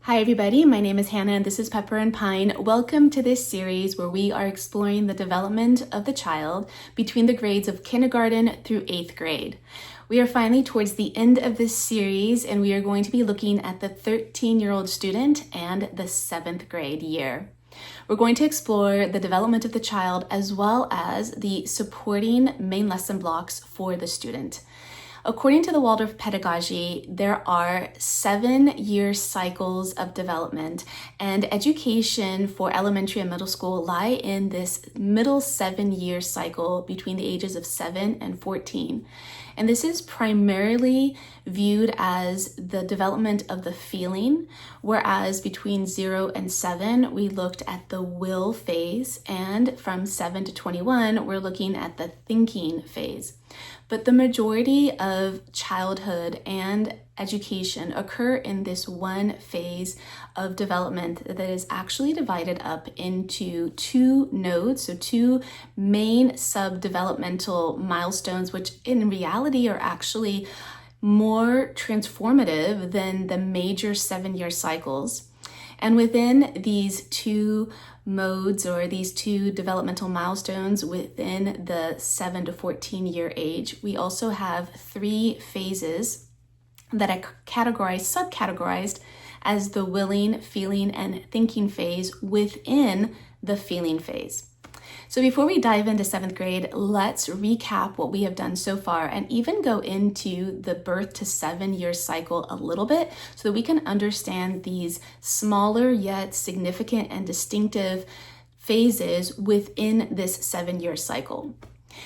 Hi everybody, my name is Hannah and this is Pepper and Pine. Welcome to this series where we are exploring the development of the child between the grades of kindergarten through 8th grade. We are finally towards the end of this series and we are going to be looking at the 13-year-old student and the 7th grade year. We're going to explore the development of the child as well as the supporting main lesson blocks for the student. According to the Waldorf pedagogy, there are 7-year cycles of development, and education for elementary and middle school lie in this middle 7-year cycle between the ages of 7 and 14. And this is primarily viewed as the development of the feeling, whereas between 0 and 7, we looked at the will phase, and from 7 to 21, we're looking at the thinking phase. But the majority of childhood and education occur in this one phase of development that is actually divided up into 2 nodes, so 2 main sub-developmental milestones, which in reality are actually more transformative than the major 7-year cycles. And within these 2 modes or these 2 developmental milestones within the 7 to 14 year age, we also have 3 phases that I subcategorized as the willing, feeling, and thinking phase within the feeling phase. So before we dive into 7th grade, let's recap what we have done so far and even go into the birth to 7-year cycle a little bit so that we can understand these smaller yet significant and distinctive phases within this 7-year cycle.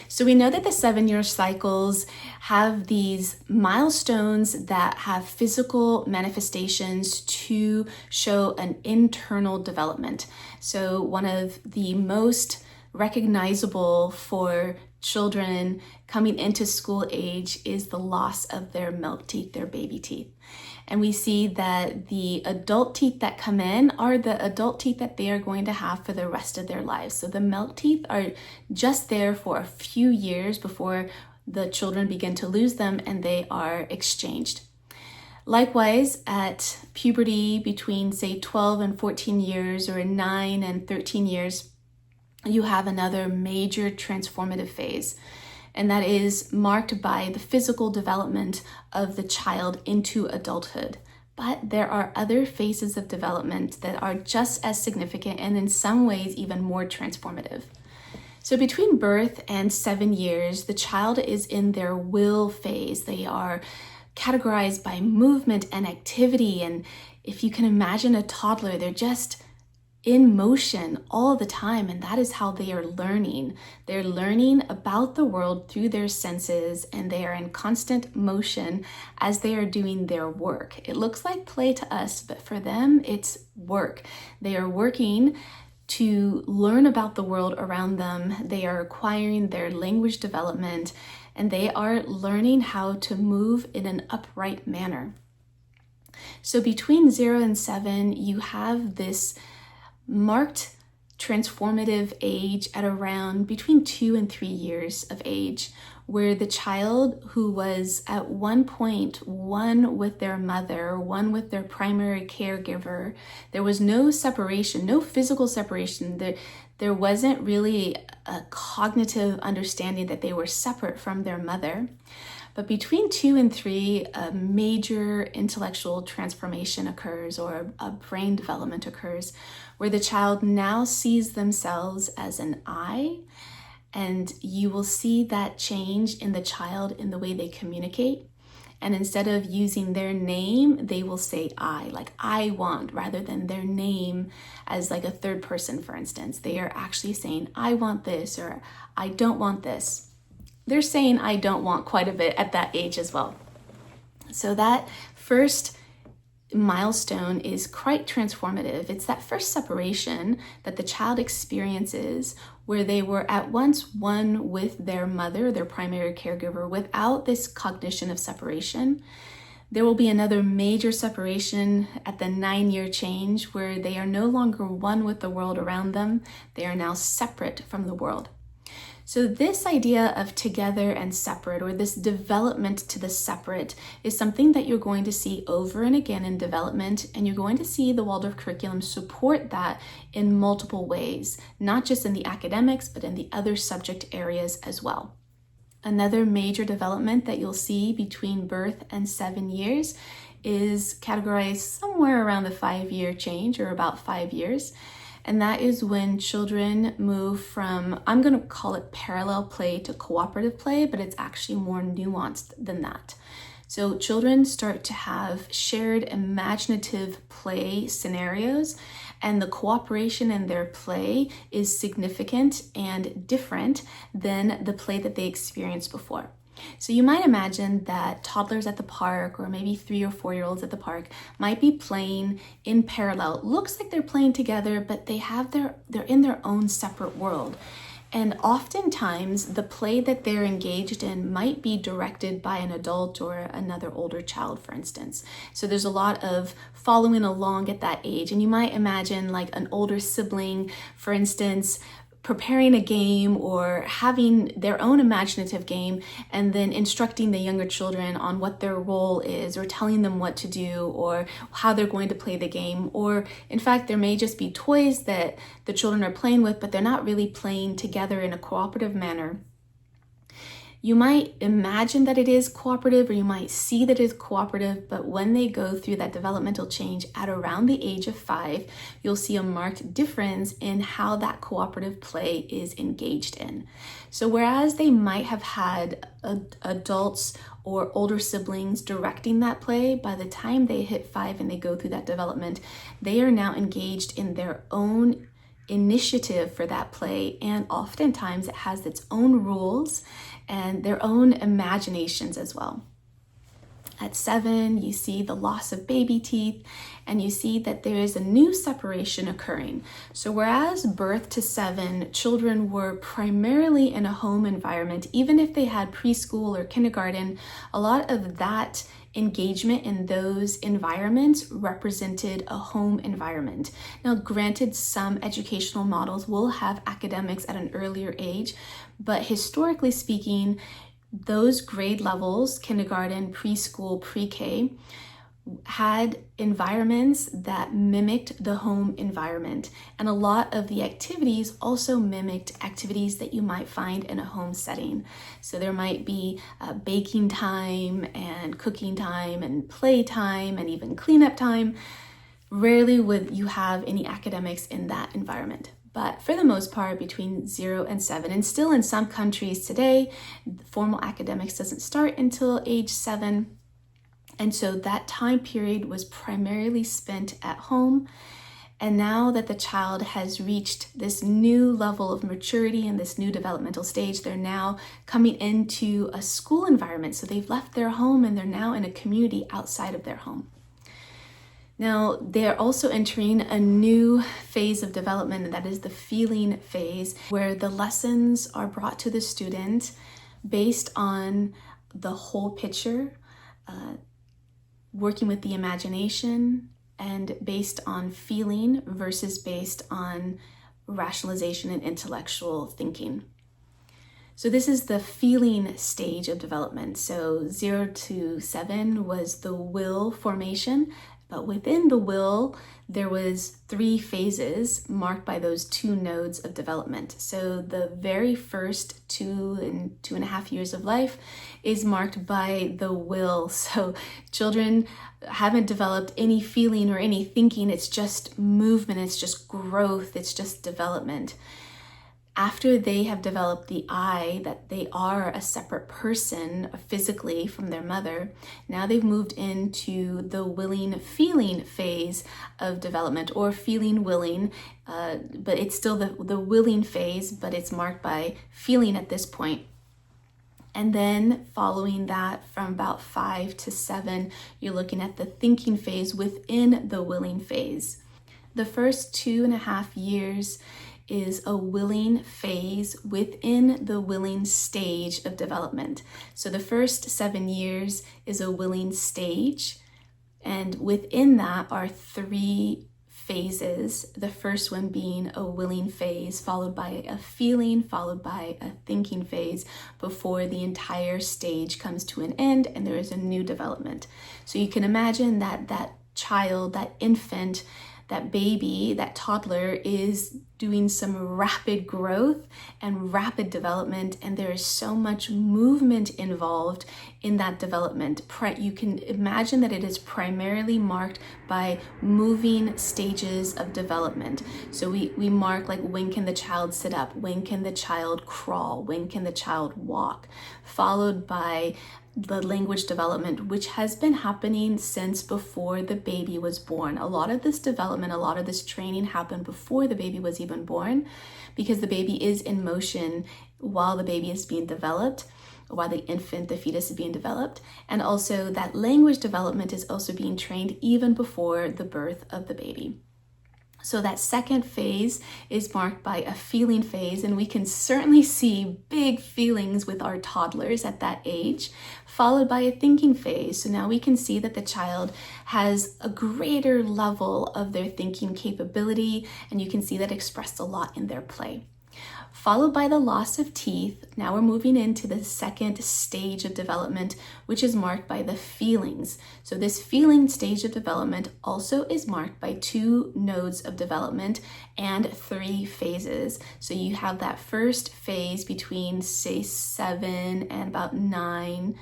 So we know that the 7-year cycles have these milestones that have physical manifestations to show an internal development. So one of the most recognizable for children coming into school age is the loss of their milk teeth, their baby teeth. And we see that the adult teeth that come in are the adult teeth that they are going to have for the rest of their lives. So the milk teeth are just there for a few years before the children begin to lose them and they are exchanged. Likewise, at puberty between say 12 and 14 years or 9 and 13 years, you have another major transformative phase, and that is marked by the physical development of the child into adulthood. But there are other phases of development that are just as significant and in some ways even more transformative. So between birth and 7 years, the child is in their will phase. They are categorized by movement and activity, and if you can imagine a toddler, they're just in motion all the time, and that is how they are learning. They're learning about the world through their senses, and they are in constant motion as they are doing their work. It looks like play to us, but for them, it's work. They are working to learn about the world around them. They are acquiring their language development, and they are learning how to move in an upright manner. So between 0 and 7, you have this marked transformative age at around between 2 and 3 years of age, where the child who was at one point one with their mother, one with their primary caregiver, there was no separation, no physical separation. There wasn't really a cognitive understanding that they were separate from their mother. But between 2 and 3, a major intellectual transformation occurs, or a brain development occurs, where the child now sees themselves as an I, and you will see that change in the child in the way they communicate. And instead of using their name, they will say I, like I want, rather than their name as like a third person, for instance. They are actually saying I want this, or I don't want this. They're saying I don't want quite a bit at that age as well. So that first milestone is quite transformative. It's that first separation that the child experiences where they were at once one with their mother, their primary caregiver, without this cognition of separation. There will be another major separation at the 9-year change where they are no longer one with the world around them. They are now separate from the world. So this idea of together and separate, or this development to the separate, is something that you're going to see over and again in development, and you're going to see the Waldorf curriculum support that in multiple ways, not just in the academics, but in the other subject areas as well. Another major development that you'll see between birth and 7 years is categorized somewhere around the 5-year change, or about 5 years. And that is when children move from, I'm going to call it parallel play to cooperative play, but it's actually more nuanced than that. So children start to have shared imaginative play scenarios, and the cooperation in their play is significant and different than the play that they experienced before. So you might imagine that toddlers at the park, or maybe 3 or 4-year-olds at the park, might be playing in parallel. It looks like they're playing together, but they're in their own separate world. And oftentimes the play that they're engaged in might be directed by an adult or another older child, for instance. So there's a lot of following along at that age. And you might imagine like an older sibling, for instance, preparing a game or having their own imaginative game, and then instructing the younger children on what their role is, or telling them what to do, or how they're going to play the game. Or in fact, there may just be toys that the children are playing with, but they're not really playing together in a cooperative manner. You might imagine that it is cooperative, or you might see that it is cooperative, but when they go through that developmental change at around the age of 5, you'll see a marked difference in how that cooperative play is engaged in. So whereas they might have had adults or older siblings directing that play, by the time they hit 5 and they go through that development, they are now engaged in their own initiative for that play, and oftentimes it has its own rules and their own imaginations as well. At 7, you see the loss of baby teeth, and you see that there is a new separation occurring. So whereas birth to 7, children were primarily in a home environment, even if they had preschool or kindergarten, a lot of that engagement in those environments represented a home environment. Now, granted, some educational models will have academics at an earlier age, but historically speaking, those grade levels, kindergarten, preschool, pre-K, had environments that mimicked the home environment. And a lot of the activities also mimicked activities that you might find in a home setting. So there might be baking time and cooking time and play time and even cleanup time. Rarely would you have any academics in that environment. But for the most part, between 0 and 7, and still in some countries today, formal academics doesn't start until age 7. And so that time period was primarily spent at home. And now that the child has reached this new level of maturity and this new developmental stage, they're now coming into a school environment. So they've left their home and they're now in a community outside of their home. Now, they're also entering a new phase of development, and that is the feeling phase, where the lessons are brought to the student based on the whole picture, working with the imagination, and based on feeling versus based on rationalization and intellectual thinking. So this is the feeling stage of development. So 0 to 7 was the will formation, but within the will, there was 3 phases marked by those 2 nodes of development. So the very first 2 and 2.5 years of life is marked by the will. So children haven't developed any feeling or any thinking. It's just movement, it's just growth, it's just development. After they have developed the I, that they are a separate person physically from their mother, now they've moved into the willing feeling phase of development, or feeling willing, but it's still the willing phase, but it's marked by feeling at this point. And then following that, from about 5 to 7, you're looking at the thinking phase within the willing phase. The first 2.5 years is a willing phase within the willing stage of development. So the first 7 years is a willing stage, and within that are 3 phases, the first one being a willing phase, followed by a feeling, followed by a thinking phase, before the entire stage comes to an end and there is a new development. So you can imagine that that child, that infant, that baby, that toddler is doing some rapid growth and rapid development, and there is so much movement involved in that development. You can imagine that it is primarily marked by moving stages of development. So we mark, like, when can the child sit up? When can the child crawl? When can the child walk? Followed by the language development, which has been happening since before the baby was born. A lot of this development, a lot of this training happened before the baby was even born, because the baby is in motion while the baby is being developed, while the infant, the fetus, is being developed. And also that language development is also being trained even before the birth of the baby. So that second phase is marked by a feeling phase, and we can certainly see big feelings with our toddlers at that age, followed by a thinking phase. So now we can see that the child has a greater level of their thinking capability, and you can see that expressed a lot in their play. Followed by the loss of teeth. Now we're moving into the second stage of development, which is marked by the feelings. So this feeling stage of development also is marked by 2 nodes of development and 3 phases. So you have that first phase between, say, 7 and about 9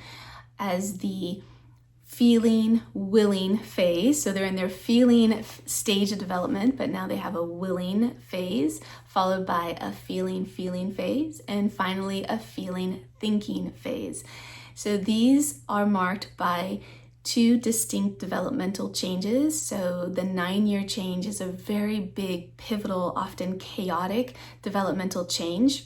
as the feeling, willing phase. So they're in their feeling stage of development, but now they have a willing phase, followed by a feeling phase, and finally a feeling thinking phase. So these are marked by 2 distinct developmental changes. So the 9-year change is a very big, pivotal, often chaotic developmental change.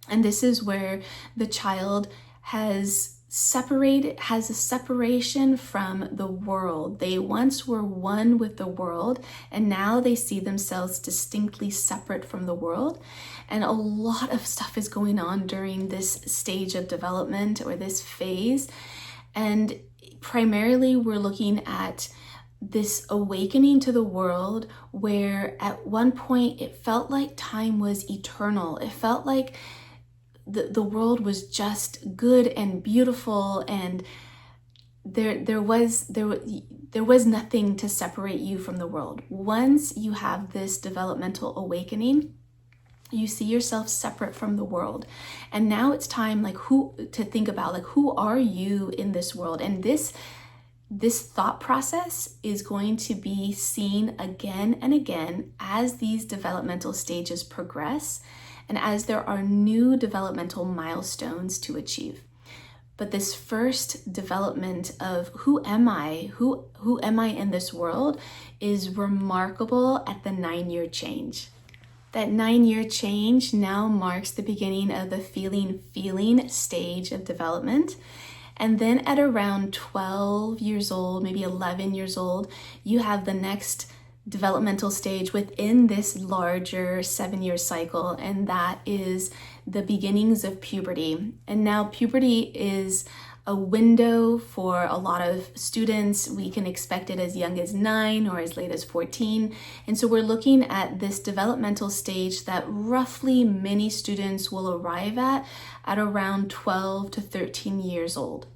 And this is where the child has a separation from the world. They once were one with the world, and now they see themselves distinctly separate from the world. And a lot of stuff is going on during this stage of development, or this phase. And primarily we're looking at this awakening to the world, where at one point it felt like time was eternal. It felt like the world was just good and beautiful, and there was nothing to separate you from the world. Once you have this developmental awakening, you see yourself separate from the world. And now it's time to think about who are you in this world? And this thought process is going to be seen again and again as these developmental stages progress, and as there are new developmental milestones to achieve. But this first development of who am I in this world is remarkable at the 9-year change. That 9-year change now marks the beginning of the feeling stage of development. And then at around 12 years old, maybe 11 years old, you have the next developmental stage within this larger 7-year cycle, and that is the beginnings of puberty. And now puberty is a window for a lot of students. We can expect it as young as 9 or as late as 14. And so we're looking at this developmental stage that roughly many students will arrive at around 12 to 13 years old.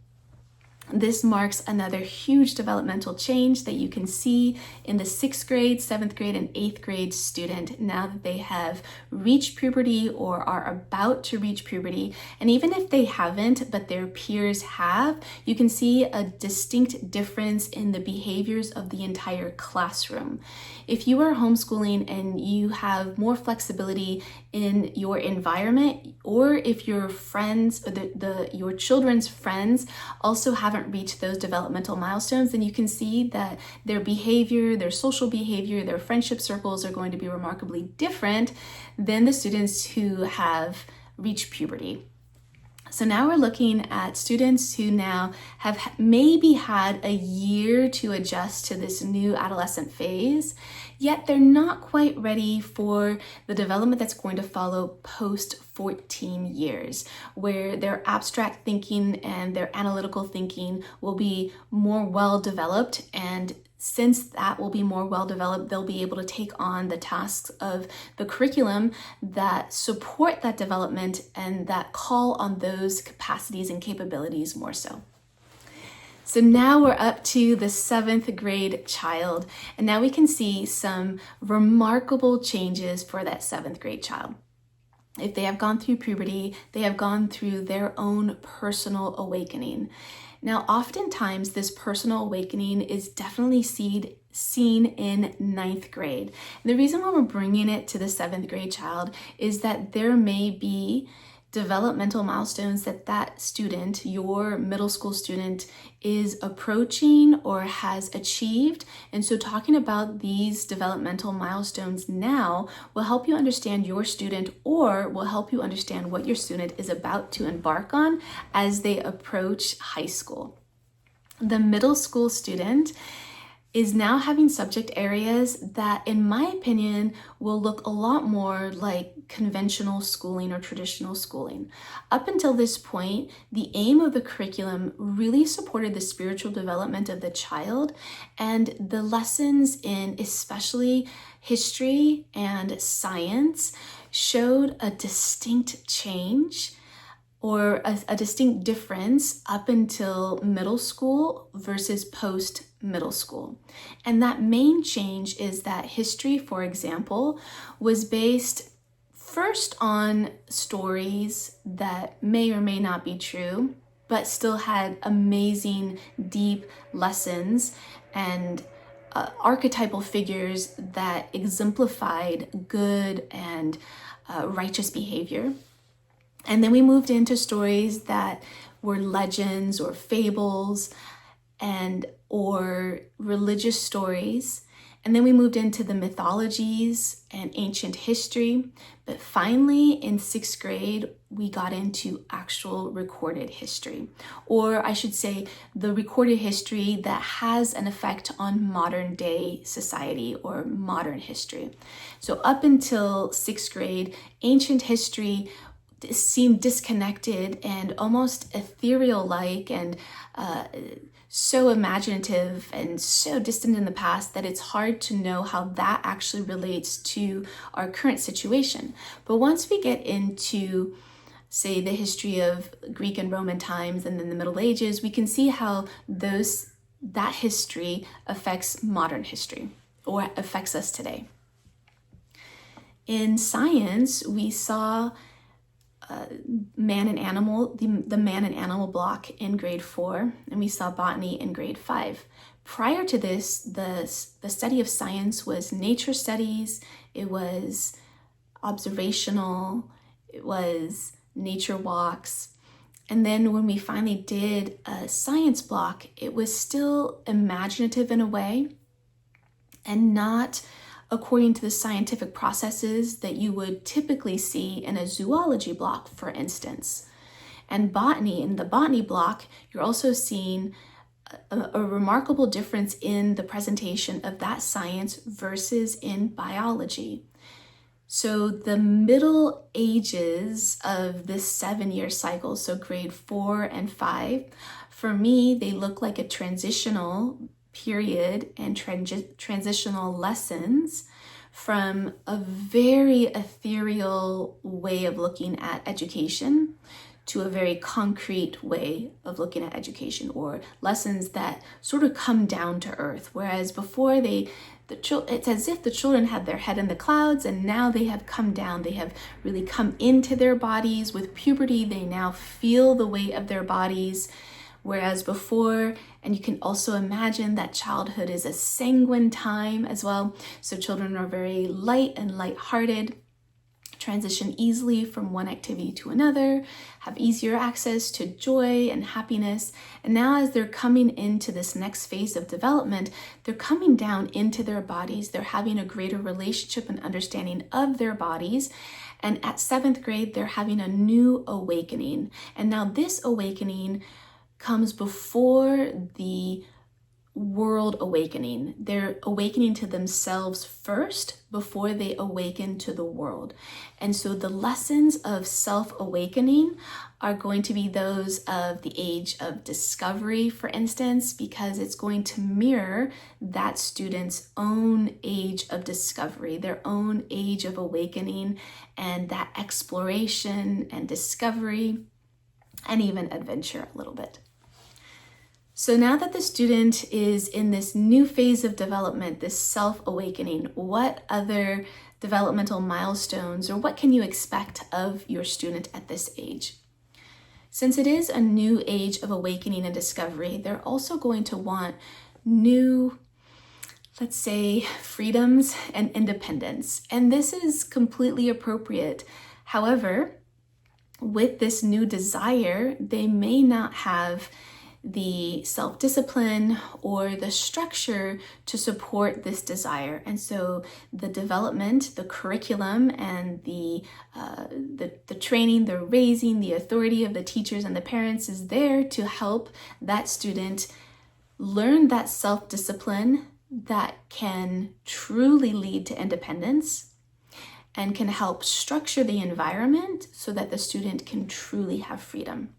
This marks another huge developmental change that you can see in the 6th grade, 7th grade, and 8th grade student now that they have reached puberty or are about to reach puberty. And even if they haven't, but their peers have, you can see a distinct difference in the behaviors of the entire classroom. If you are homeschooling and you have more flexibility in your environment, or if your friends, or your children's friends also haven't reached those developmental milestones, then you can see that their behavior, their social behavior, their friendship circles are going to be remarkably different than the students who have reached puberty. So now we're looking at students who now have maybe had a year to adjust to this new adolescent phase, yet they're not quite ready for the development that's going to follow post 14 years, where their abstract thinking and their analytical thinking will be more well developed and since that will be more well-developed, they'll be able to take on the tasks of the curriculum that support that development and that call on those capacities and capabilities more so. So now we're up to the 7th grade child, and now we can see some remarkable changes for that 7th grade child. If they have gone through puberty, they have gone through their own personal awakening. Now, oftentimes this personal awakening is definitely seen in 9th grade. And the reason why we're bringing it to the 7th grade child is that there may be developmental milestones that student, your middle school student, is approaching or has achieved. And so talking about these developmental milestones now will help you understand your student, or will help you understand what your student is about to embark on as they approach high school. The middle school student is now having subject areas that, in my opinion, will look a lot more like conventional schooling or traditional schooling. Up until this point, the aim of the curriculum really supported the spiritual development of the child, and the lessons in especially history and science showed a distinct change or a distinct difference up until middle school versus post middle school. And that main change is that history, for example, was based first on stories that may or may not be true, but still had amazing, deep lessons and archetypal figures that exemplified good and righteous behavior. And then we moved into stories that were legends or fables or religious stories. And then we moved into the mythologies and ancient history. But finally, in 6th grade, we got into actual recorded history. Or I should say, the recorded history that has an effect on modern day society or modern history. So up until 6th grade, ancient history seemed disconnected and almost ethereal-like and so imaginative and so distant in the past that it's hard to know how that actually relates to our current situation. But once we get into, say, the history of Greek and Roman times and then the Middle Ages, we can see how that history affects modern history or affects us today. In science, we saw man and animal, the man and animal block in grade 4, and we saw botany in grade 5. Prior to this, the study of science was nature studies, it was observational, it was nature walks. And then when we finally did a science block, it was still imaginative in a way and not according to the scientific processes that you would typically see in a zoology block, for instance. And botany, in the botany block, you're also seeing a remarkable difference in the presentation of that science versus in biology. So the middle ages of this 7-year cycle, so grade 4 and 5, for me, they look like a transitional period and transitional lessons from a very ethereal way of looking at education to a very concrete way of looking at education, or lessons that sort of come down to earth. Whereas before it's as if the children had their head in the clouds, and now they have come down. They have really come into their bodies. With puberty, they now feel the weight of their bodies. Whereas before, and you can also imagine that childhood is a sanguine time as well. So children are very light and lighthearted, transition easily from one activity to another, have easier access to joy and happiness. And now as they're coming into this next phase of development, they're coming down into their bodies. They're having a greater relationship and understanding of their bodies. And at 7th grade, they're having a new awakening. And now this awakening comes before the world awakening. They're awakening to themselves first before they awaken to the world. And so the lessons of self-awakening are going to be those of the age of discovery, for instance, because it's going to mirror that student's own age of discovery, their own age of awakening, and that exploration and discovery, and even adventure a little bit. So now that the student is in this new phase of development, this self-awakening, what other developmental milestones or what can you expect of your student at this age? Since it is a new age of awakening and discovery, they're also going to want new, let's say, freedoms and independence. And this is completely appropriate. However, with this new desire, they may not have the self-discipline or the structure to support this desire. And so the development, the curriculum, and the training, the raising, the authority of the teachers and the parents is there to help that student learn that self-discipline that can truly lead to independence and can help structure the environment so that the student can truly have freedom.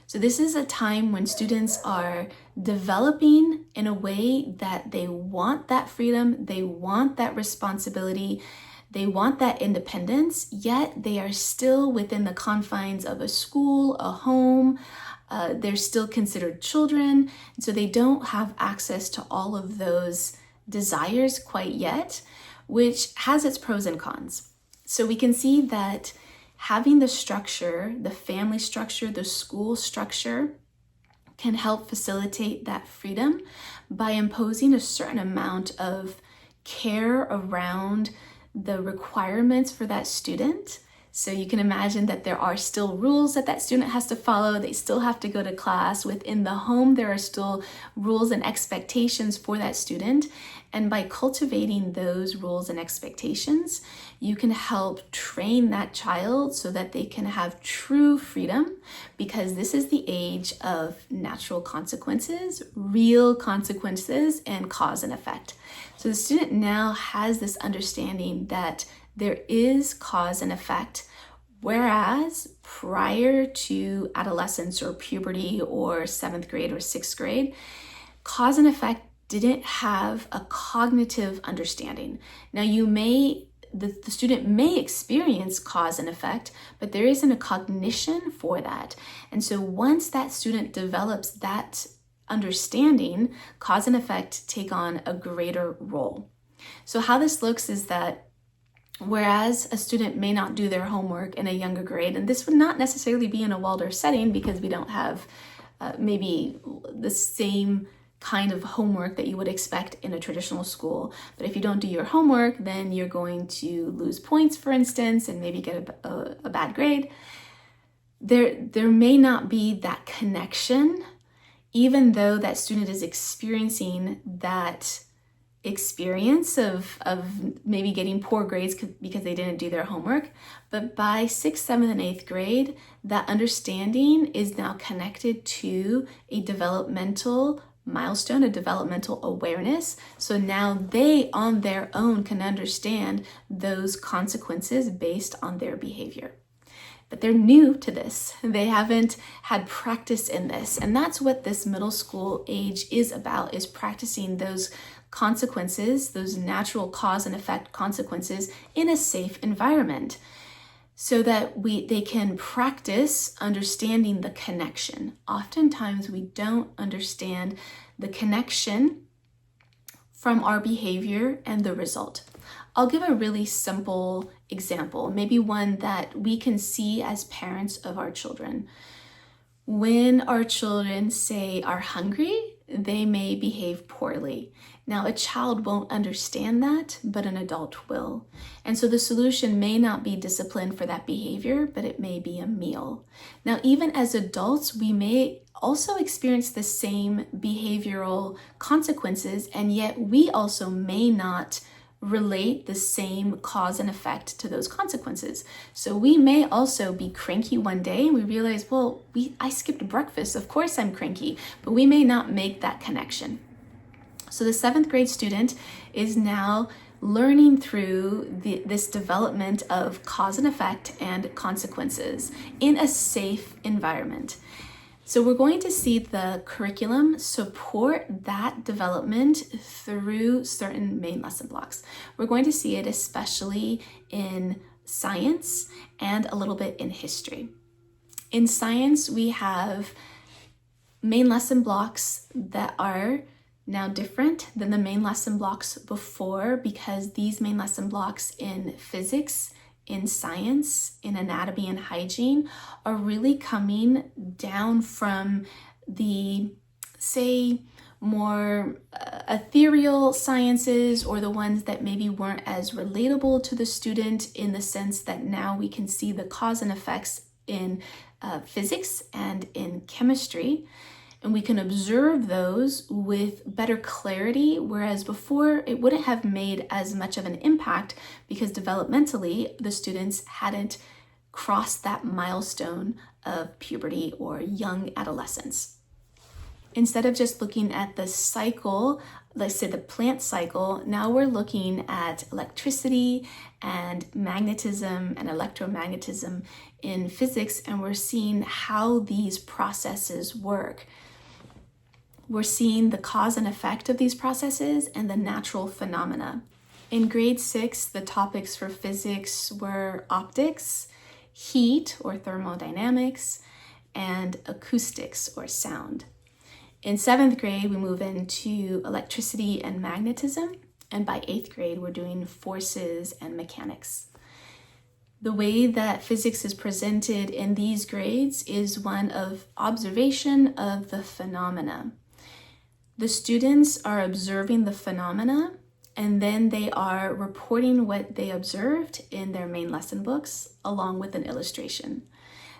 So this is a time when students are developing in a way that they want that freedom, they want that responsibility, they want that independence, yet they are still within the confines of a school, a home. They're still considered children, and so they don't have access to all of those desires quite yet, which has its pros and cons. So we can see that having the structure, the family structure, the school structure, can help facilitate that freedom by imposing a certain amount of care around the requirements for that student. So you can imagine that there are still rules that that student has to follow. They still have to go to class. Within the home, there are still rules and expectations for that student. And by cultivating those rules and expectations, you can help train that child so that they can have true freedom, because this is the age of natural consequences, real consequences, and cause and effect. So the student now has this understanding that there is cause and effect, whereas prior to adolescence or puberty or 7th grade or 6th grade, cause and effect didn't have a cognitive understanding. Now the student may experience cause and effect, but there isn't a cognition for that. And so once that student develops that understanding, cause and effect take on a greater role. So how this looks is that whereas a student may not do their homework in a younger grade, and this would not necessarily be in a Waldorf setting because we don't have maybe the same kind of homework that you would expect in a traditional school. But if you don't do your homework, then you're going to lose points, for instance, and maybe get a bad grade. There may not be that connection, even though that student is experiencing that experience of maybe getting poor grades because they didn't do their homework. But by 6th, 7th, and 8th grade, that understanding is now connected to a developmental milestone, a developmental awareness. So now they on their own can understand those consequences based on their behavior. But they're new to this. They haven't had practice in this. And that's what this middle school age is about, is practicing those consequences, those natural cause and effect consequences in a safe environment, so that they can practice understanding the connection. Oftentimes we don't understand the connection from our behavior and the result. I'll give a really simple example, maybe one that we can see as parents of our children. When our children say are hungry, they may behave poorly. Now, a child won't understand that, but an adult will. And so the solution may not be discipline for that behavior, but it may be a meal. Now, even as adults, we may also experience the same behavioral consequences, and yet we also may not relate the same cause and effect to those consequences. So we may also be cranky one day and we realize, well, I skipped breakfast, of course I'm cranky, but we may not make that connection. So the 7th grade student is now learning through this development of cause and effect and consequences in a safe environment. So we're going to see the curriculum support that development through certain main lesson blocks. We're going to see it especially in science and a little bit in history. In science, we have main lesson blocks that are now different than the main lesson blocks before, because these main lesson blocks in physics, in science, in anatomy and hygiene are really coming down from the, say, more ethereal sciences, or the ones that maybe weren't as relatable to the student, in the sense that now we can see the cause and effects in physics and in chemistry, and we can observe those with better clarity, whereas before it wouldn't have made as much of an impact because developmentally the students hadn't crossed that milestone of puberty or young adolescence. Instead of just looking at the cycle, let's say the plant cycle, now we're looking at electricity and magnetism and electromagnetism in physics, and we're seeing how these processes work. We're seeing the cause and effect of these processes and the natural phenomena. In grade 6, the topics for physics were optics, heat or thermodynamics, and acoustics or sound. In 7th grade, we move into electricity and magnetism, and by 8th grade, we're doing forces and mechanics. The way that physics is presented in these grades is one of observation of the phenomena. The students are observing the phenomena, and then they are reporting what they observed in their main lesson books, along with an illustration.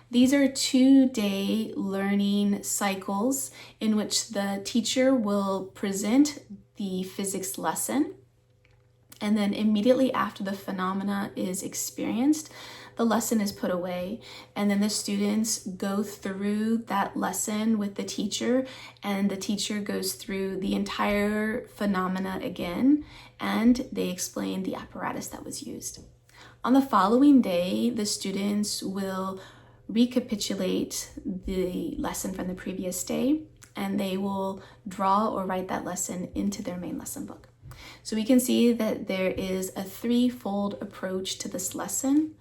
These are 2-day learning cycles in which the teacher will present the physics lesson, and then immediately after the phenomena is experienced, the lesson is put away, and then the students go through that lesson with the teacher, and the teacher goes through the entire phenomena again, and they explain the apparatus that was used. On the following day, the students will recapitulate the lesson from the previous day, and they will draw or write that lesson into their main lesson book. So we can see that there is a 3-fold approach to this lesson,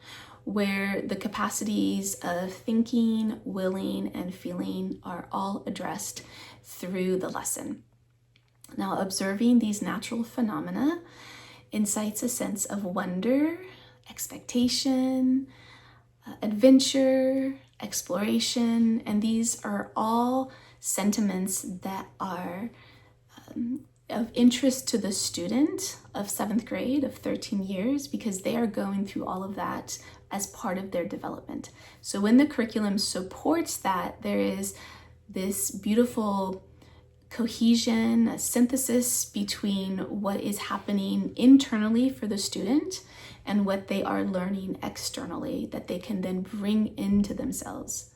where the capacities of thinking, willing, and feeling are all addressed through the lesson. Now, observing these natural phenomena incites a sense of wonder, expectation, adventure, exploration, and these are all sentiments that are of interest to the student of 7th grade of 13 years, because they are going through all of that as part of their development. So when the curriculum supports that, there is this beautiful cohesion, a synthesis between what is happening internally for the student and what they are learning externally that they can then bring into themselves.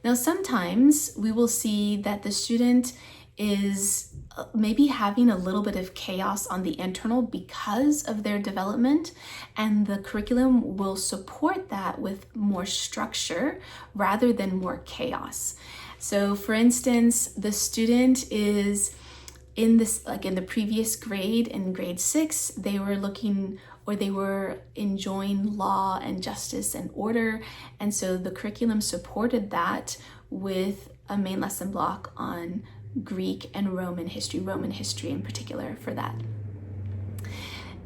Now, sometimes we will see that the student is maybe having a little bit of chaos on the internal because of their development, and the curriculum will support that with more structure rather than more chaos. So for instance, the student is in this, like in the previous grade, in grade 6, they were looking, or they were enjoying law and justice and order, and so the curriculum supported that with a main lesson block on Greek and Roman history in particular for that.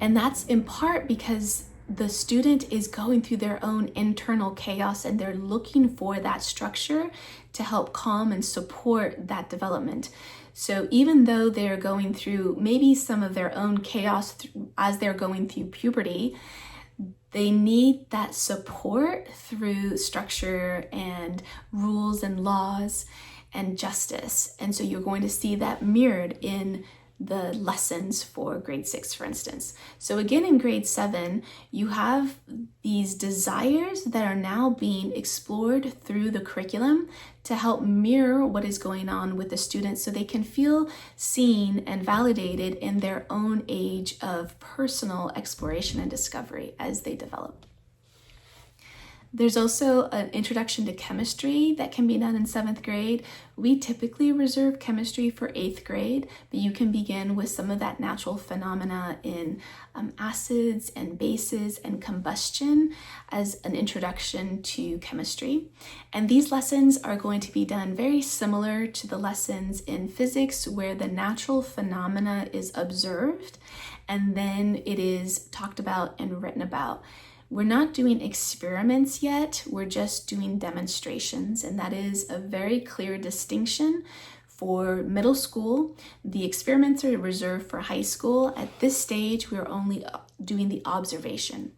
And that's in part because the student is going through their own internal chaos, and they're looking for that structure to help calm and support that development. So even though they're going through maybe some of their own chaos as they're going through puberty, they need that support through structure and rules and laws and justice. And so you're going to see that mirrored in the lessons for grade 6, for instance. So again, in grade 7, you have these desires that are now being explored through the curriculum to help mirror what is going on with the students so they can feel seen and validated in their own age of personal exploration and discovery as they develop. There's also an introduction to chemistry that can be done in 7th grade. We typically reserve chemistry for 8th grade, but you can begin with some of that natural phenomena in acids and bases and combustion as an introduction to chemistry. And these lessons are going to be done very similar to the lessons in physics, where the natural phenomena is observed and then it is talked about and written about. We're not doing experiments yet, we're just doing demonstrations, and that is a very clear distinction for middle school. The experiments are reserved for high school. At this stage, we're only doing the observation.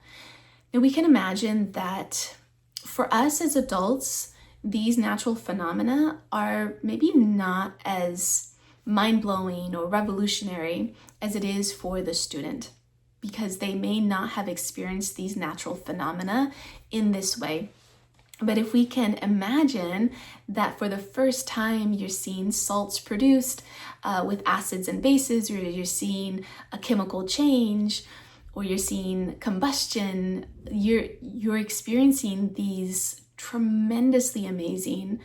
Now we can imagine that for us as adults, these natural phenomena are maybe not as mind-blowing or revolutionary as it is for the student, because they may not have experienced these natural phenomena in this way. But if we can imagine that for the first time you're seeing salts produced with acids and bases, or you're seeing a chemical change, or you're seeing combustion, you're experiencing these tremendously amazing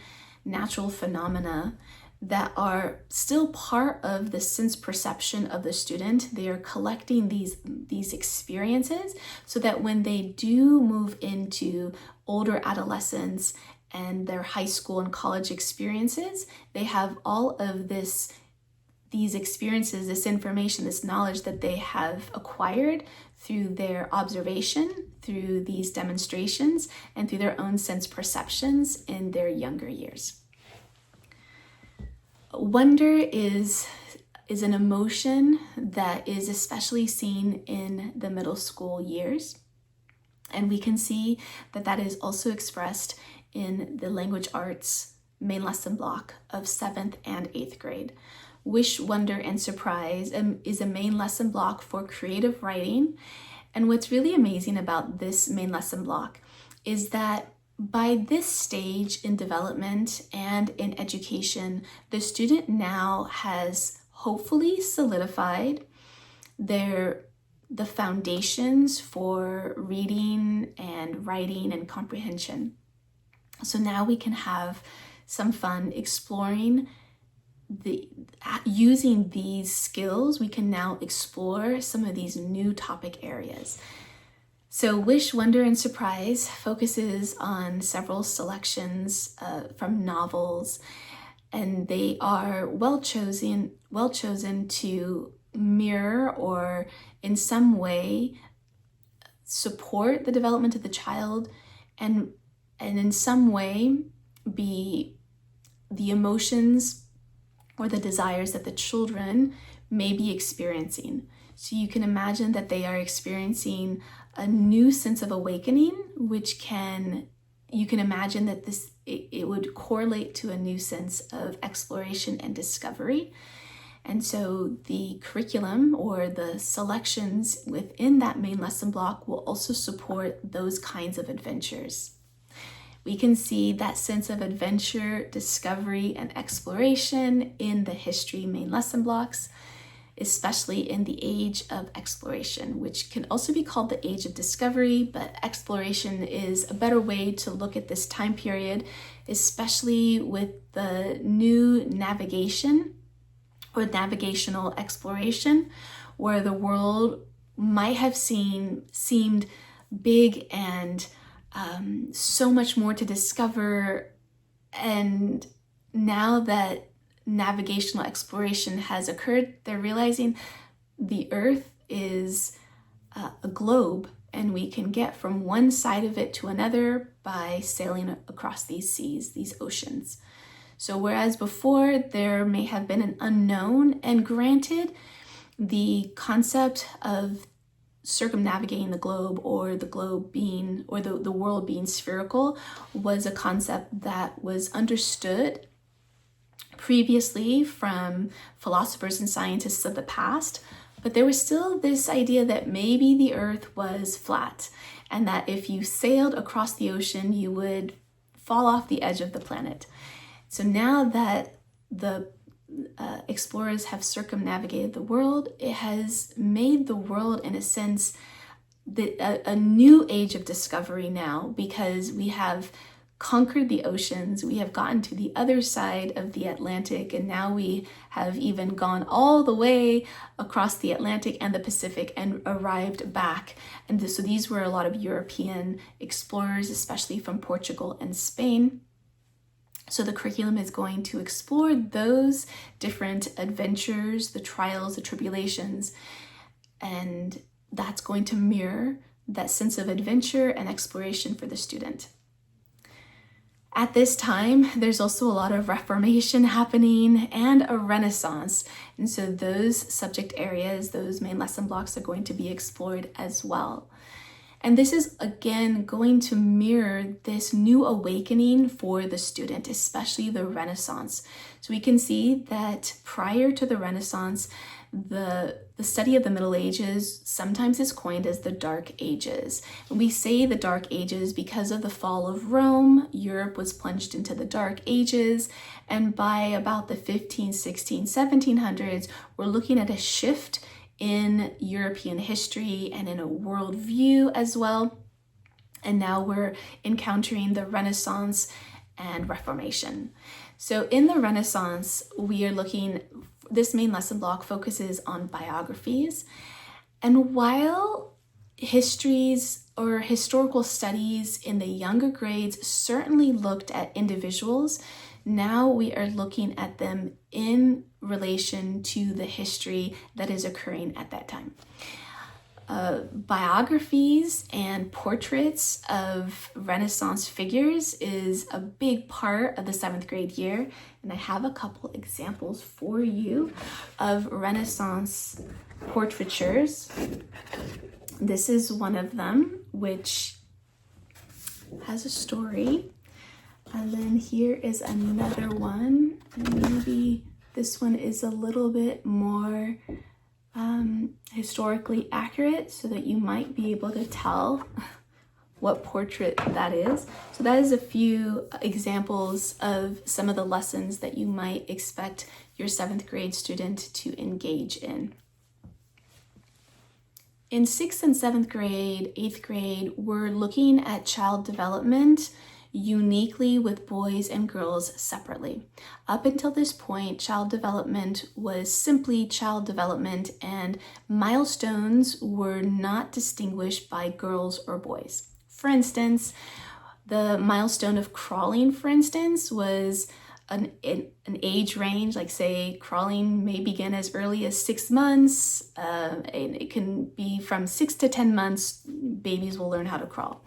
natural phenomena that are still part of the sense perception of the student. They are collecting these experiences so that when they do move into older adolescence and their high school and college experiences, they have all of these experiences, this information, this knowledge that they have acquired through their observation, through these demonstrations, and through their own sense perceptions in their younger years. Wonder is an emotion that is especially seen in the middle school years. And we can see that that is also expressed in the language arts main lesson block of 7th and 8th grade. Wish, wonder, and surprise is a main lesson block for creative writing. And what's really amazing about this main lesson block is that by this stage in development and in education, the student now has hopefully solidified the foundations for reading and writing and comprehension. So now we can have some fun exploring using these skills. We can now explore some of these new topic areas. So Wish, Wonder, and Surprise focuses on several selections from novels, and they are well chosen to mirror or in some way support the development of the child, and in some way be the emotions or the desires that the children may be experiencing. So you can imagine that they are experiencing a new sense of awakening, which you can imagine that it would correlate to a new sense of exploration and discovery. And so the curriculum or the selections within that main lesson block will also support those kinds of adventures. We can see that sense of adventure, discovery, and exploration in the history main lesson blocks, especially in the age of exploration, which can also be called the age of discovery, but exploration is a better way to look at this time period, especially with the new navigation or navigational exploration, where the world might have seemed big and so much more to discover. And now that navigational exploration has occurred, they're realizing the Earth is a globe, and we can get from one side of it to another by sailing across these seas, these oceans. So whereas before there may have been an unknown, and granted, the concept of circumnavigating the globe, or the globe being, or the world being spherical, was a concept that was understood previously from philosophers and scientists of the past, but there was still this idea that maybe the earth was flat and that if you sailed across the ocean, you would fall off the edge of the planet. So now that the explorers have circumnavigated the world, it has made the world, in a sense, a new age of discovery now, because we have conquered the oceans, we have gotten to the other side of the Atlantic, and now we have even gone all the way across the Atlantic and the Pacific and arrived back. And so these were a lot of European explorers, especially from Portugal and Spain. So the curriculum is going to explore those different adventures, the trials, the tribulations, and that's going to mirror that sense of adventure and exploration for the student. At this time, there's also a lot of Reformation happening and a Renaissance. And so those subject areas, those main lesson blocks are going to be explored as well. And this is, again, going to mirror this new awakening for the student, especially the Renaissance. So we can see that prior to the Renaissance, the study of the Middle Ages sometimes is coined as the Dark Ages. And we say the Dark Ages because of the fall of Rome. Europe was plunged into the Dark Ages, and by about the 15, 16, 1700s, we're looking at a shift in European history and in a worldview as well. And now we're encountering the Renaissance and Reformation. So in the Renaissance, we are looking, this main lesson block focuses on biographies. And while histories or historical studies in the younger grades certainly looked at individuals, now we are looking at them in relation to the history that is occurring at that time. Biographies and portraits of Renaissance figures is a big part of the 7th grade year, and I have a couple examples for you of Renaissance portraitures. This is one of them, which has a story. And then here is another one, and maybe this one is a little bit more historically accurate so that you might be able to tell what portrait that is. So that is a few examples of some of the lessons that you might expect your 7th grade student to engage in. In 6th and 7th grade, 8th grade, we're looking at child development uniquely with boys and girls separately. Up until this point, child development was simply child development, and milestones were not distinguished by girls or boys. For instance, the milestone of crawling, for instance, was an age range, like say crawling may begin as early as 6 months, and it can be from 6 to 10 months, babies will learn how to crawl.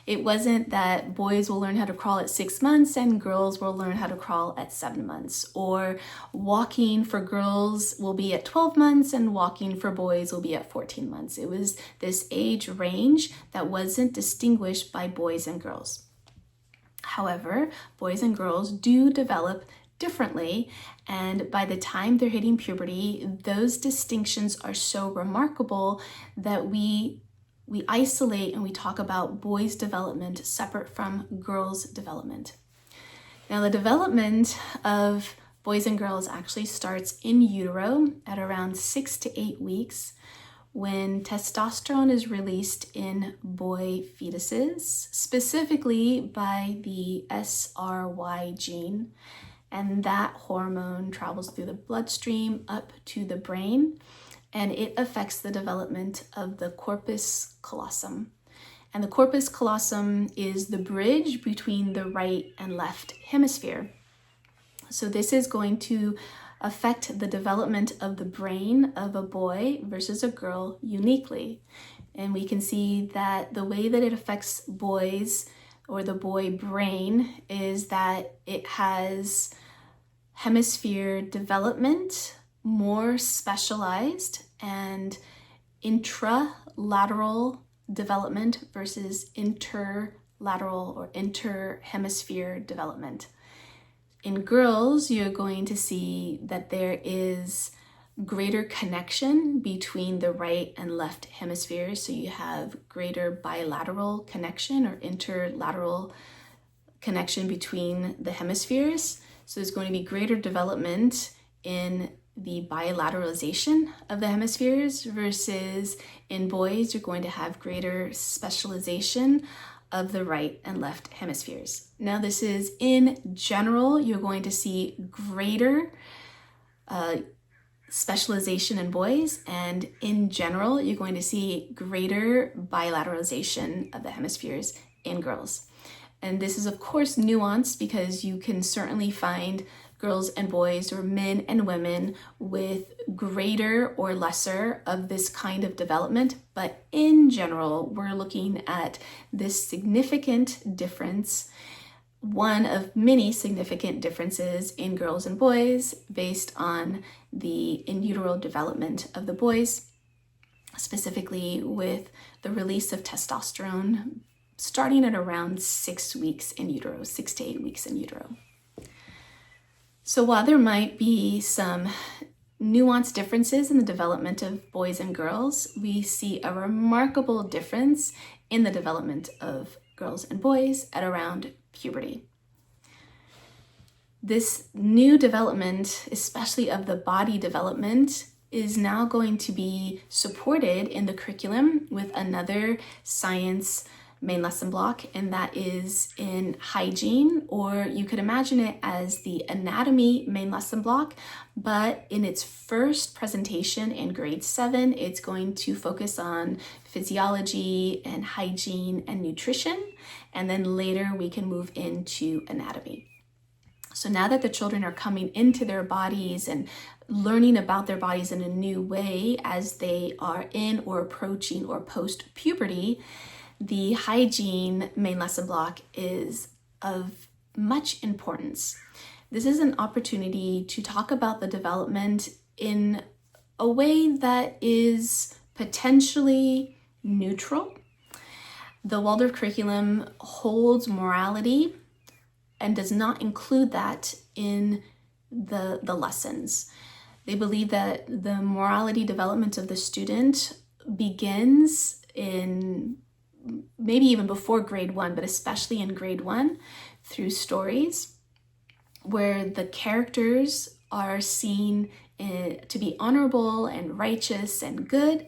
It wasn't that boys will learn how to crawl at 6 months and girls will learn how to crawl at 7 months, or walking for girls will be at 12 months and walking for boys will be at 14 months. It was this age range that wasn't distinguished by boys and girls. However, boys and girls do develop differently, and by the time they're hitting puberty, those distinctions are so remarkable that we isolate and we talk about boys' development separate from girls' development. Now, the development of boys and girls actually starts in utero at around 6 to 8 weeks, when testosterone is released in boy fetuses, specifically by the SRY gene. And that hormone travels through the bloodstream up to the brain, and it affects the development of the corpus callosum. And the corpus callosum is the bridge between the right and left hemisphere. So this is going to affect the development of the brain of a boy versus a girl uniquely. And we can see that the way that it affects boys, or the boy brain, is that it has hemisphere development, more specialized, and intralateral development versus interlateral or interhemisphere development. In girls, you're going to see that there is greater connection between the right and left hemispheres. So you have greater bilateral connection or interlateral connection between the hemispheres. So there's going to be greater development in the bilateralization of the hemispheres, versus in boys, you're going to have greater specialization of the right and left hemispheres. Now, this is in general, you're going to see greater specialization in boys, and in general, you're going to see greater bilateralization of the hemispheres in girls. And this is, of course, nuanced, because you can certainly find girls and boys, or men and women, with greater or lesser of this kind of development. But in general, we're looking at this significant difference, one of many significant differences in girls and boys based on the in utero development of the boys, specifically with the release of testosterone starting at around 6 weeks in utero, 6 to 8 weeks in utero. So while there might be some nuanced differences in the development of boys and girls, we see a remarkable difference in the development of girls and boys at around puberty. This new development, especially of the body development, is now going to be supported in the curriculum with another science main lesson block, and that is in hygiene, or you could imagine it as the anatomy main lesson block, but in its first presentation in grade 7, it's going to focus on physiology and hygiene and nutrition, and then later we can move into anatomy. So now that the children are coming into their bodies and learning about their bodies in a new way as they are in or approaching or post-puberty, the hygiene main lesson block is of much importance. This is an opportunity to talk about the development in a way that is potentially neutral. The Waldorf curriculum holds morality and does not include that in the lessons. They believe that the morality development of the student begins in maybe even before grade 1, but especially in grade 1, through stories where the characters are seen to be honorable and righteous and good.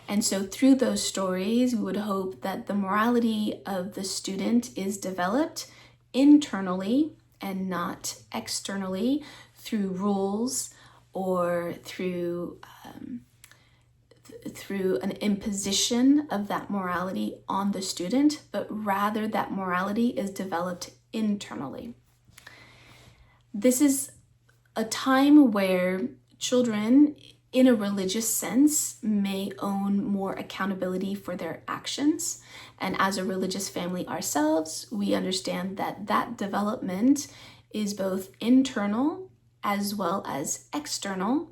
And so through those stories, we would hope that the morality of the student is developed internally and not externally through rules or through an imposition of that morality on the student, but rather that morality is developed internally. This is a time where children, in a religious sense, may own more accountability for their actions. And as a religious family ourselves, we understand that that development is both internal as well as external,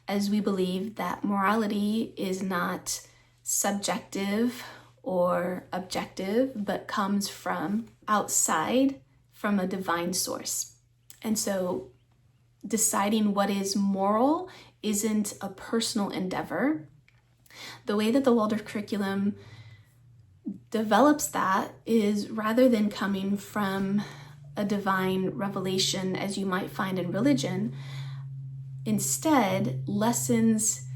as we believe that morality is not subjective or objective, but comes from outside, from a divine source. And so deciding what is moral isn't a personal endeavor. The way that the Waldorf curriculum develops that is, rather than coming from a divine revelation as you might find in religion, instead, lessons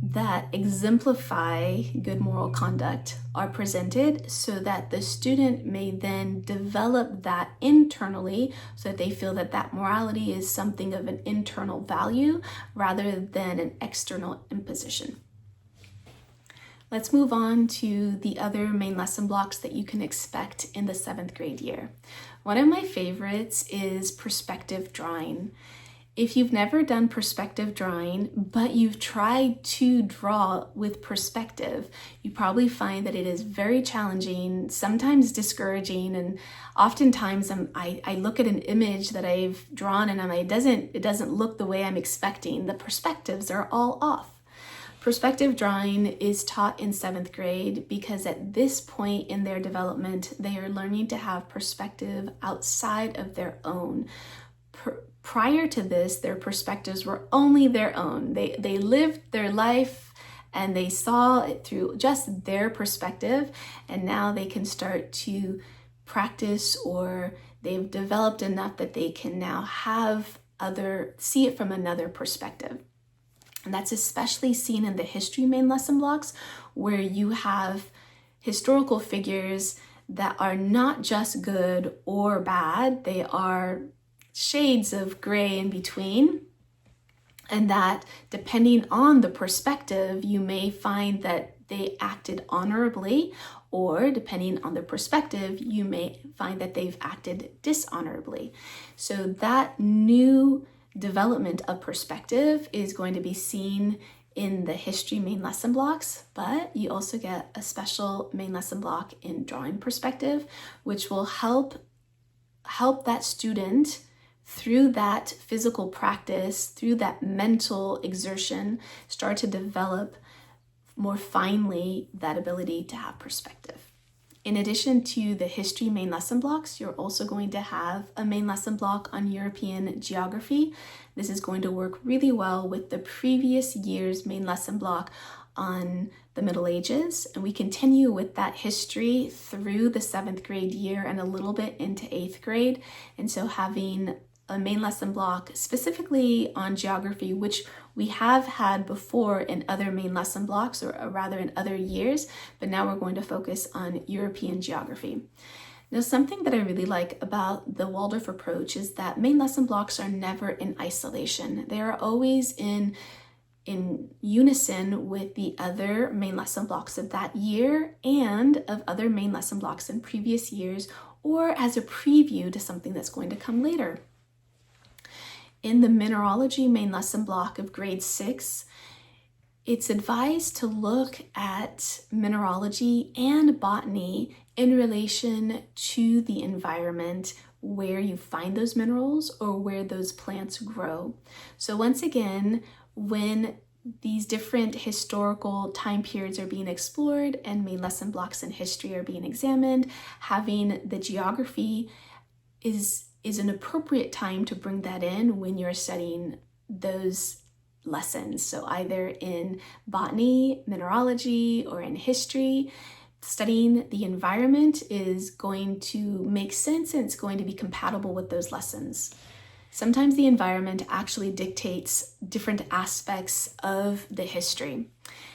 that exemplify good moral conduct are presented so that the student may then develop that internally, so that they feel that that morality is something of an internal value rather than an external imposition. Let's move on to the other main lesson blocks that you can expect in the 7th grade year. One of my favorites is perspective drawing. If you've never done perspective drawing, but you've tried to draw with perspective, you probably find that it is very challenging, sometimes discouraging, and oftentimes I look at an image that I've drawn and it doesn't look the way I'm expecting. The perspectives are all off. Perspective drawing is taught in 7th grade because at this point in their development, they are learning to have perspective outside of their own prior to this, their perspectives were only their own. They lived their life and they saw it through just their perspective, and now they can start to practice, or they've developed enough that they can now see it from another perspective. And that's especially seen in the history main lesson blocks, where you have historical figures that are not just good or bad, they are shades of gray in between. And that depending on the perspective, you may find that they acted honorably, or depending on the perspective, you may find that they've acted dishonorably. So that new development of perspective is going to be seen in the history main lesson blocks, but you also get a special main lesson block in drawing perspective, which will help that student through that physical practice, through that mental exertion, start to develop more finely that ability to have perspective. In addition to the history main lesson blocks, you're also going to have a main lesson block on European geography. This is going to work really well with the previous year's main lesson block on the Middle Ages, and we continue with that history through the 7th grade year and a little bit into 8th grade. And so having a main lesson block specifically on geography, which we have had before in other main lesson blocks, or rather in other years, but now we're going to focus on European geography. Now, something that I really like about the Waldorf approach is that main lesson blocks are never in isolation. They are always in unison with the other main lesson blocks of that year and of other main lesson blocks in previous years, or as a preview to something that's going to come later. In the mineralogy main lesson block of grade 6, it's advised to look at mineralogy and botany in relation to the environment where you find those minerals or where those plants grow. So once again, when these different historical time periods are being explored and main lesson blocks in history are being examined, having the geography is an appropriate time to bring that in when you're studying those lessons. So either in botany, mineralogy, or in history, studying the environment is going to make sense and it's going to be compatible with those lessons. Sometimes the environment actually dictates different aspects of the history.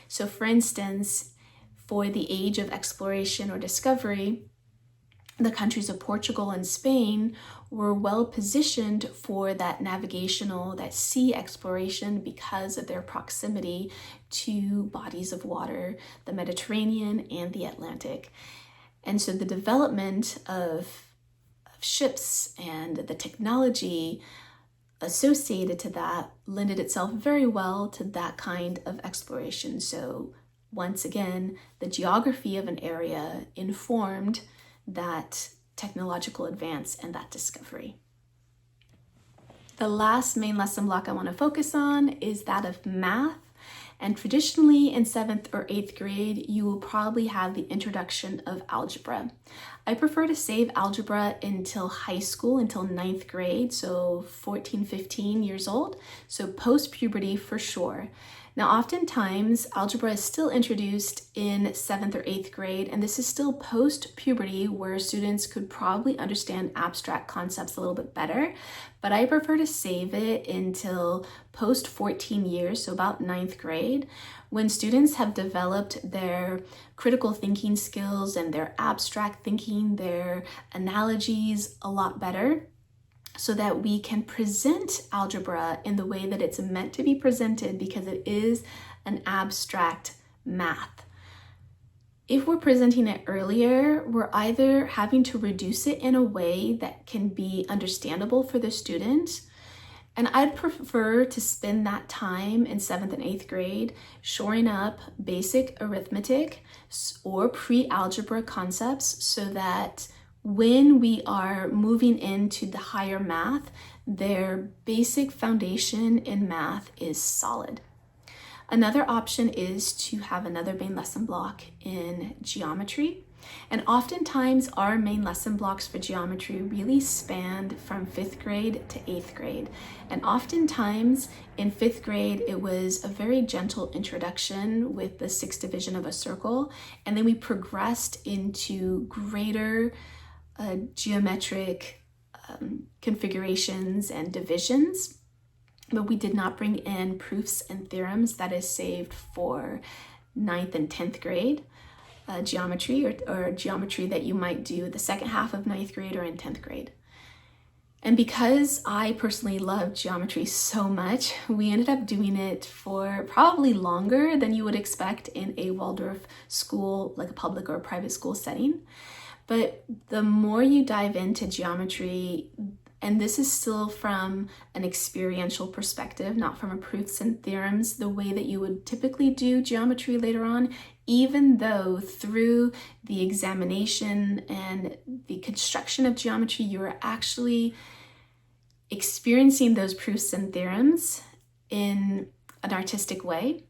So for instance, for the age of exploration or discovery, the countries of Portugal and Spain were well positioned for that navigational, that sea exploration, because of their proximity to bodies of water, the Mediterranean and the Atlantic. And so the development of ships and the technology associated to that lended itself very well to that kind of exploration. So once again, the geography of an area informed that technological advance and that discovery. The last main lesson block I want to focus on is that of math. And traditionally in 7th or 8th grade, you will probably have the introduction of algebra. I prefer to save algebra until high school, until 9th grade, so 14, 15 years old, so post-puberty for sure. Now, oftentimes, algebra is still introduced in 7th or 8th grade, and this is still post-puberty where students could probably understand abstract concepts a little bit better, but I prefer to save it until post-14 years, so about 9th grade, when students have developed their critical thinking skills and their abstract thinking, their analogies a lot better, so that we can present algebra in the way that it's meant to be presented, because it is an abstract math. If we're presenting it earlier, we're either having to reduce it in a way that can be understandable for the student, and I'd prefer to spend that time in 7th and 8th grade shoring up basic arithmetic or pre-algebra concepts, so that when we are moving into the higher math, their basic foundation in math is solid. Another option is to have another main lesson block in geometry. And oftentimes our main lesson blocks for geometry really spanned from 5th grade to 8th grade. And oftentimes in 5th grade, it was a very gentle introduction with the 6th division of a circle. And then we progressed into greater geometric configurations and divisions. But we did not bring in proofs and theorems. That is saved for 9th and 10th grade. Geometry or geometry that you might do the second half of 9th grade or in 10th grade. And because I personally love geometry so much, we ended up doing it for probably longer than you would expect in a Waldorf school, like a public or a private school setting. But the more you dive into geometry, and this is still from an experiential perspective, not from a proofs and theorems, the way that you would typically do geometry later on, even though through the examination and the construction of geometry, you are actually experiencing those proofs and theorems in an artistic way.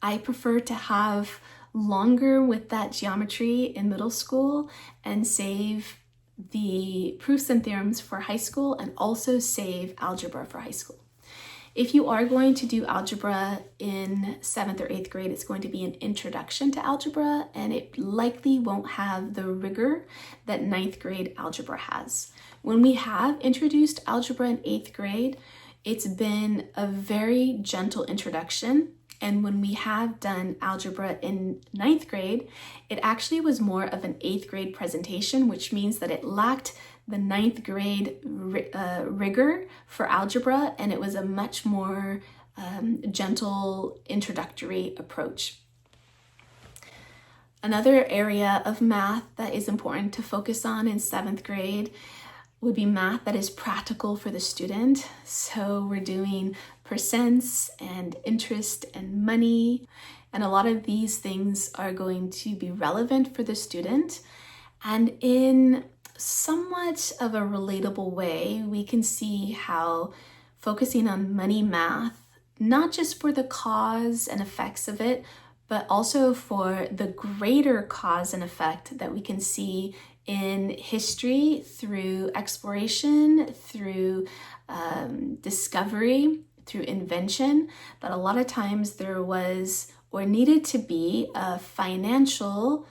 I prefer to have longer with that geometry in middle school and save the proofs and theorems for high school, and also save algebra for high school. If you are going to do algebra in 7th or 8th grade, it's going to be an introduction to algebra, and it likely won't have the rigor that 9th grade algebra has. When we have introduced algebra in 8th grade, it's been a very gentle introduction. And when we have done algebra in 9th grade, it actually was more of an 8th grade presentation, which means that it lacked the 9th grade rigor for algebra, and it was a much more gentle introductory approach. Another area of math that is important to focus on in 7th grade would be math that is practical for the student. So we're doing percents and interest and money, and a lot of these things are going to be relevant for the student. And in somewhat of a relatable way, we can see how focusing on money math, not just for the cause and effects of it, but also for the greater cause and effect that we can see in history through exploration, through discovery, through invention, that a lot of times there was or needed to be a financial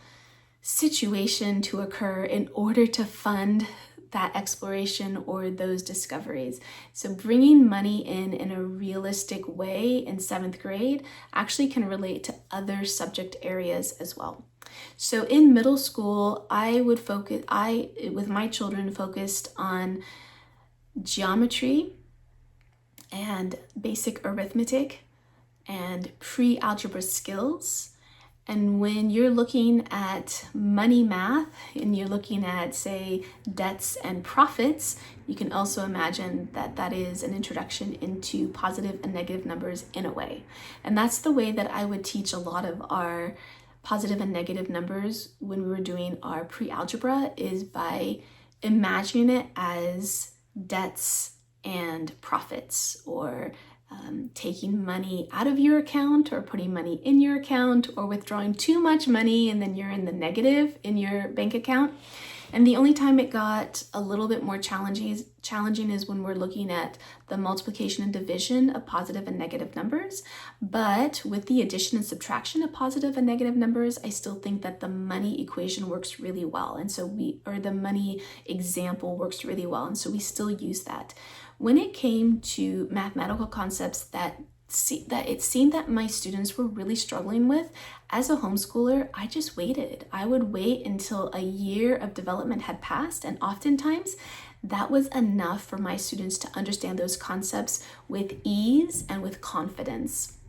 situation to occur in order to fund that exploration or those discoveries. So bringing money in a realistic way in 7th grade actually can relate to other subject areas as well. So in middle school, with my children, focused on geometry and basic arithmetic and pre-algebra skills. And when you're looking at money math and you're looking at, say, debts and profits, you can also imagine that that is an introduction into positive and negative numbers in a way. And that's the way that I would teach a lot of our positive and negative numbers when we were doing our pre-algebra, is by imagining it as debts and profits, or taking money out of your account or putting money in your account, or withdrawing too much money and then you're in the negative in your bank account. And the only time it got a little bit more challenging is when we're looking at the multiplication and division of positive and negative numbers. But with the addition and subtraction of positive and negative numbers, I still think that the money equation works really well. And so the money example works really well. And so we still use that. When it came to mathematical concepts that it seemed that my students were really struggling with, as a homeschooler, I just waited. I would wait until a year of development had passed, and oftentimes that was enough for my students to understand those concepts with ease and with confidence.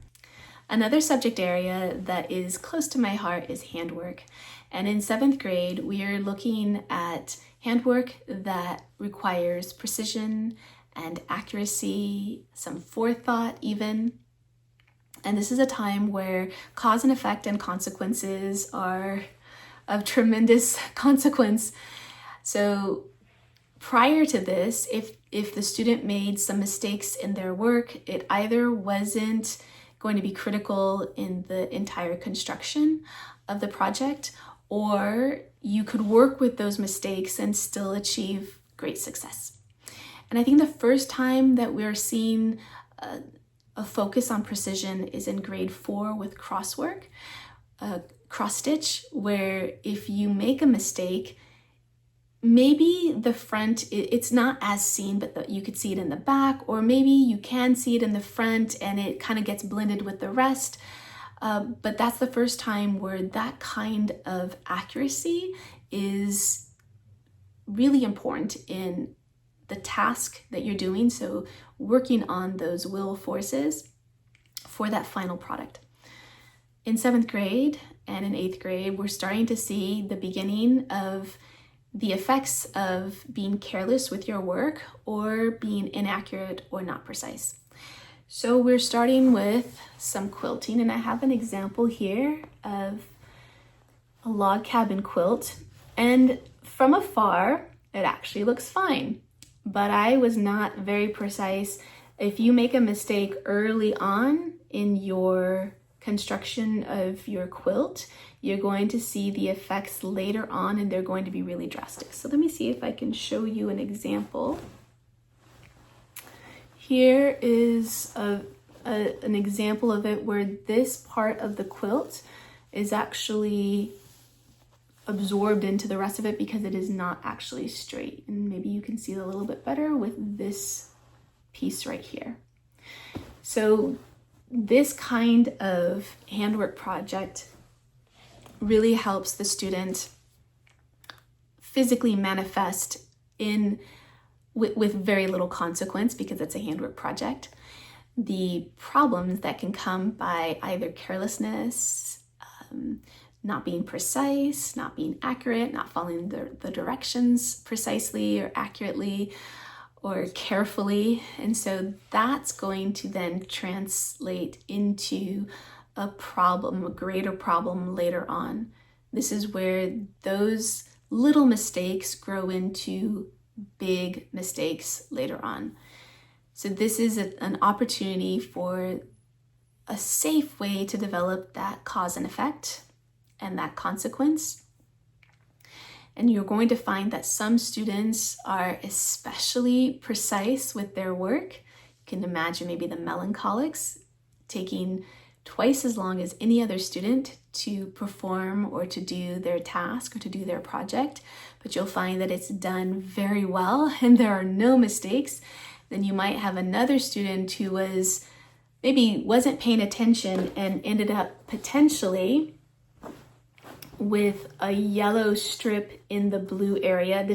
Another subject area that is close to my heart is handwork. And in 7th grade, we are looking at handwork that requires precision and accuracy, some forethought even. And this is a time where cause and effect and consequences are of tremendous consequence. So prior to this, if the student made some mistakes in their work, it either wasn't going to be critical in the entire construction of the project, or you could work with those mistakes and still achieve great success. And I think the first time that we're seeing a focus on precision is in grade 4 with crosswork, cross stitch, where if you make a mistake, maybe the front, it's not as seen, but you could see it in the back, or maybe you can see it in the front and it kind of gets blended with the rest. But that's the first time where that kind of accuracy is really important in the task that you're doing. So working on those will forces for that final product. In 7th grade and in 8th grade, we're starting to see the beginning of the effects of being careless with your work or being inaccurate or not precise. So we're starting with some quilting, and I have an example here of a log cabin quilt, and from afar it actually looks fine, but I was not very precise. If you make a mistake early on in your construction of your quilt, you're going to see the effects later on, and they're going to be really drastic. So let me see if I can show you an example. Here is an example of it where this part of the quilt is actually absorbed into the rest of it because it is not actually straight. And maybe you can see it a little bit better with this piece right here. So this kind of handwork project really helps the student physically manifest with very little consequence, because it's a handwork project, the problems that can come by either carelessness, not being precise, not being accurate, not following the directions precisely or accurately or carefully. And so that's going to then translate into a problem, a greater problem later on. This is where those little mistakes grow into big mistakes later on. So this is an opportunity for a safe way to develop that cause and effect and that consequence. And you're going to find that some students are especially precise with their work. You can imagine maybe the melancholics taking twice as long as any other student to perform or to do their task or to do their project, but you'll find that it's done very well and there are no mistakes. Then you might have another student who wasn't paying attention and ended up potentially with a yellow strip in the blue area.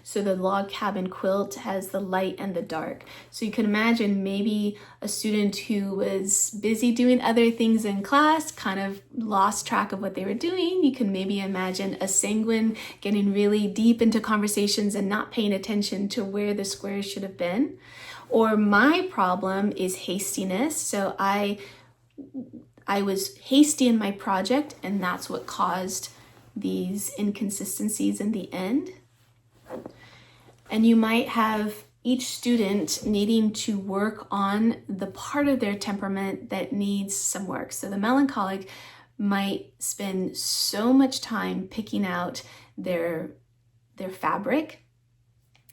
So the log cabin quilt has the light and the dark. So you can imagine maybe a student who was busy doing other things in class kind of lost track of what they were doing. You can maybe imagine a sanguine getting really deep into conversations and not paying attention to where the squares should have been. Or my problem is hastiness. So I was hasty in my project, and that's what caused these inconsistencies in the end. And you might have each student needing to work on the part of their temperament that needs some work. So the melancholic might spend so much time picking out their fabric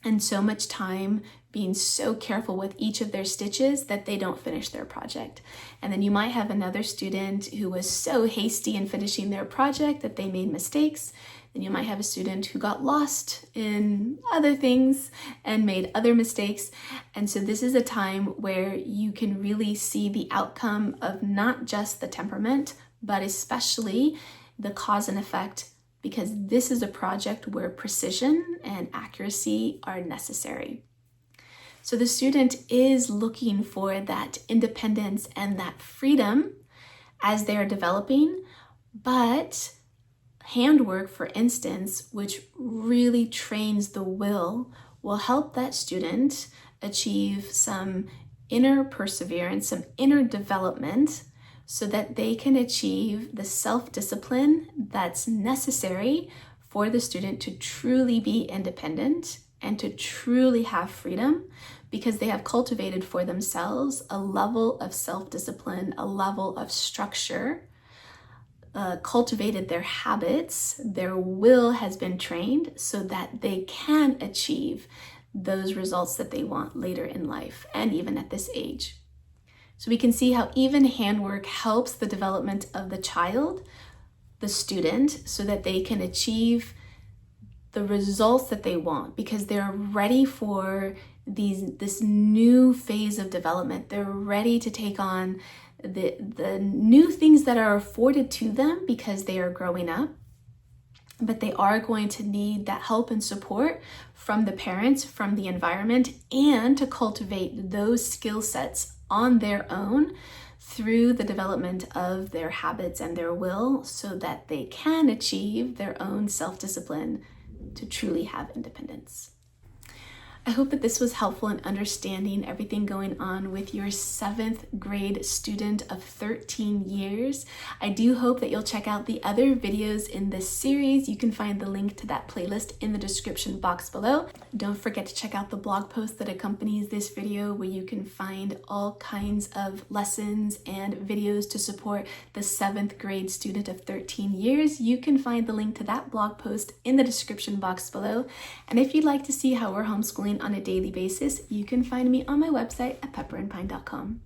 and so much time being so careful with each of their stitches that they don't finish their project. And then you might have another student who was so hasty in finishing their project that they made mistakes. Then you might have a student who got lost in other things and made other mistakes. And so this is a time where you can really see the outcome of not just the temperament, but especially the cause and effect, because this is a project where precision and accuracy are necessary. So the student is looking for that independence and that freedom as they're developing, but handwork, for instance, which really trains the will help that student achieve some inner perseverance, some inner development, so that they can achieve the self-discipline that's necessary for the student to truly be independent and to truly have freedom, because they have cultivated for themselves a level of self-discipline, a level of structure, cultivated their habits, their will has been trained so that they can achieve those results that they want later in life and even at this age. So we can see how even handwork helps the development of the child, the student, so that they can achieve the results that they want because they're ready for this new phase of development. They're ready to take on the new things that are afforded to them because they are growing up, but they are going to need that help and support from the parents, from the environment, and to cultivate those skill sets on their own through the development of their habits and their will so that they can achieve their own self-discipline to truly have independence. I hope that this was helpful in understanding everything going on with your 7th grade student of 13 years. I do hope that you'll check out the other videos in this series. You can find the link to that playlist in the description box below. Don't forget to check out the blog post that accompanies this video where you can find all kinds of lessons and videos to support the 7th grade student of 13 years. You can find the link to that blog post in the description box below. And if you'd like to see how we're homeschooling on a daily basis, you can find me on my website at pepperandpine.com.